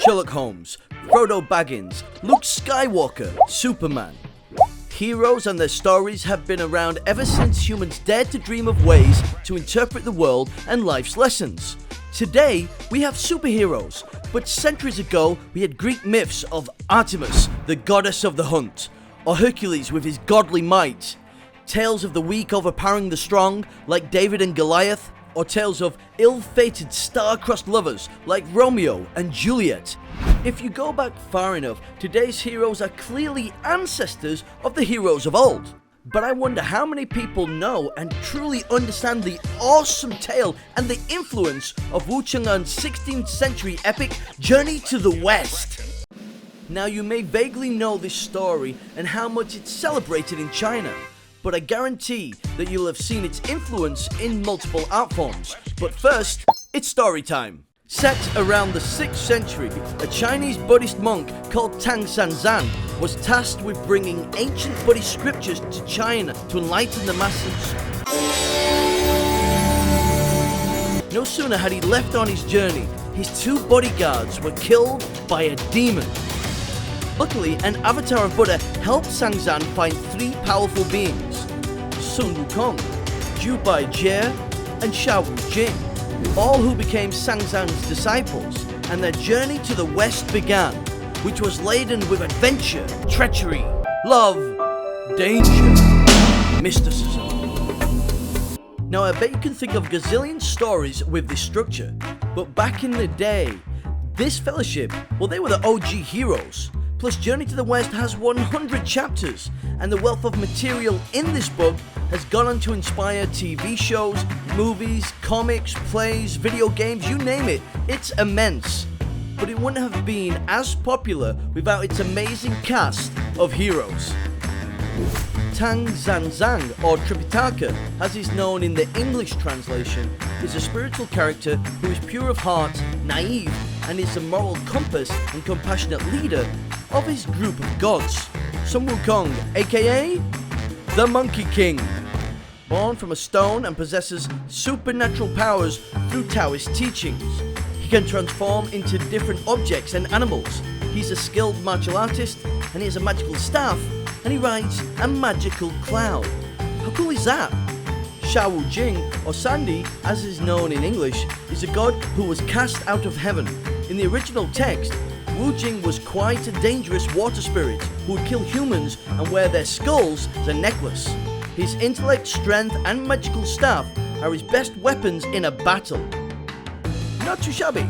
Sherlock Holmes, Frodo Baggins, Luke Skywalker, Superman. Heroes and their stories have been around ever since humans dared to dream of ways to interpret the world and life's lessons. Today, we have superheroes, but centuries ago we had Greek myths of Artemis, the goddess of the hunt, or Hercules with his godly might, tales of the weak overpowering the strong, like David and Goliath, or tales of ill-fated star-crossed lovers like Romeo and Juliet. If you go back far enough, today's heroes are clearly ancestors of the heroes of old. But I wonder how many people know and truly understand the awesome tale and the influence of Wu Cheng'en's 16th century epic Journey to the West. Now you may vaguely know this story and how much it's celebrated in China, but I guarantee that you'll have seen its influence in multiple art forms. But first, it's story time. Set around the 6th century, a Chinese Buddhist monk called Tang Sanzan was tasked with bringing ancient Buddhist scriptures to China to enlighten the masses. No sooner had he left on his journey, his 2 bodyguards were killed by a demon. Luckily, an avatar of Buddha helped Sanzan find 3 powerful beings: Sun Wukong, Zhu Baijie, and Xiao Wujing, all who became Sanzan's disciples, and their journey to the West began, which was laden with adventure, treachery, love, danger, mysticism. Now I bet you can think of gazillion stories with this structure, but back in the day, this fellowship, well, they were the OG heroes. Plus, Journey to the West has 100 chapters, and the wealth of material in this book has gone on to inspire TV shows, movies, comics, plays, video games, you name it. It's immense. But it wouldn't have been as popular without its amazing cast of heroes. Tang Zanzang, or Tripitaka, as is known in the English translation, is a spiritual character who is pure of heart, naive, and is a moral compass and compassionate leader of his group of gods. Sun Wukong, aka the Monkey King, born from a stone and possesses supernatural powers through Taoist teachings. He can transform into different objects and animals. He's a skilled martial artist, and he has a magical staff, and he rides a magical cloud. How cool is that? Xiao Wujing, or Sandy as is known in English, is a god who was cast out of heaven. In the original text, Wujing was quite a dangerous water spirit who would kill humans and wear their skulls as a necklace. His intellect, strength, and magical staff are his best weapons in a battle. Not too shabby.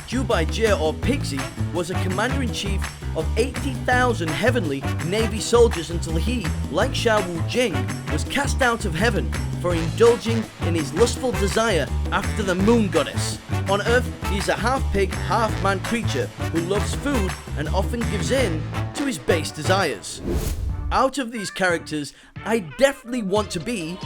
Zhu Baijie, or Pigsy, was a commander-in-chief of 80,000 heavenly navy soldiers until he, like Xiao Wujing, was cast out of heaven for indulging in his lustful desire after the moon goddess. On Earth, he's a half-pig, half-man creature who loves food and often gives in to his base desires. Out of these characters, I definitely want to be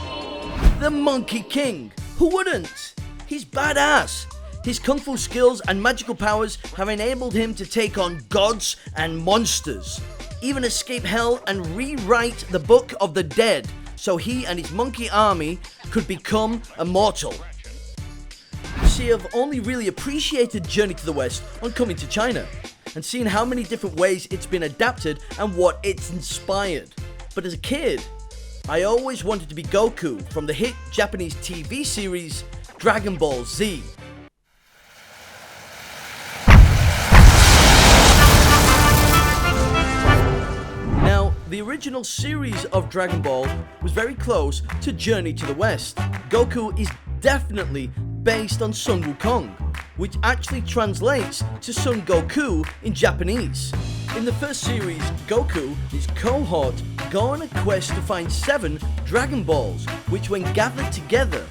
the Monkey King. Who wouldn't? He's badass. His kung fu skills and magical powers have enabled him to take on gods and monsters, even escape hell and rewrite the Book of the Dead so he and his monkey army could become immortal. See, I've only really appreciated Journey to the West on coming to China and seeing how many different ways it's been adapted and what it's inspired. But as a kid, I always wanted to be Goku from the hit Japanese TV series Dragon Ball Z. The original series of Dragon Ball was very close to Journey to the West. Goku is definitely based on Sun Wukong, which actually translates to Son Goku in Japanese. In the first series, Goku and his cohort go on a quest to find 7 Dragon Balls, which when gathered together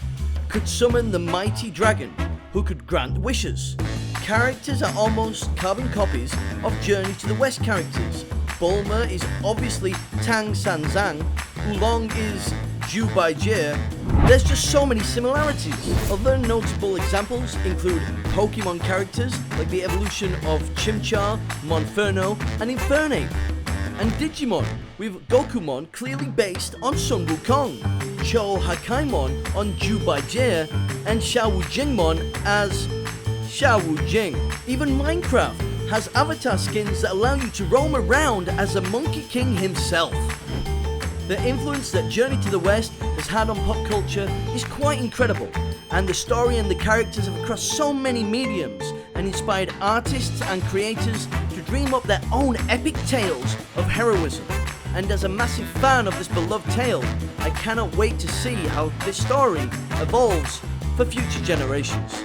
could summon the mighty dragon who could grant wishes. Characters are almost carbon copies of Journey to the West characters. Bulma is obviously Tang Sanzang, Oolong is Zhu Baijie. There's just so many similarities. Other notable examples include Pokemon characters like the evolution of Chimchar, Monferno, and Infernape. And Digimon, with Gokumon clearly based on Sun Wukong, Cho Hakaimon on Zhu Baijie, and Xiao Wujingmon as Xiao Wujing. Even Minecraft, has avatar skins that allow you to roam around as the Monkey King himself. The influence that Journey to the West has had on pop culture is quite incredible, and the story and the characters have crossed so many mediums and inspired artists and creators to dream up their own epic tales of heroism. And as a massive fan of this beloved tale, I cannot wait to see how this story evolves for future generations.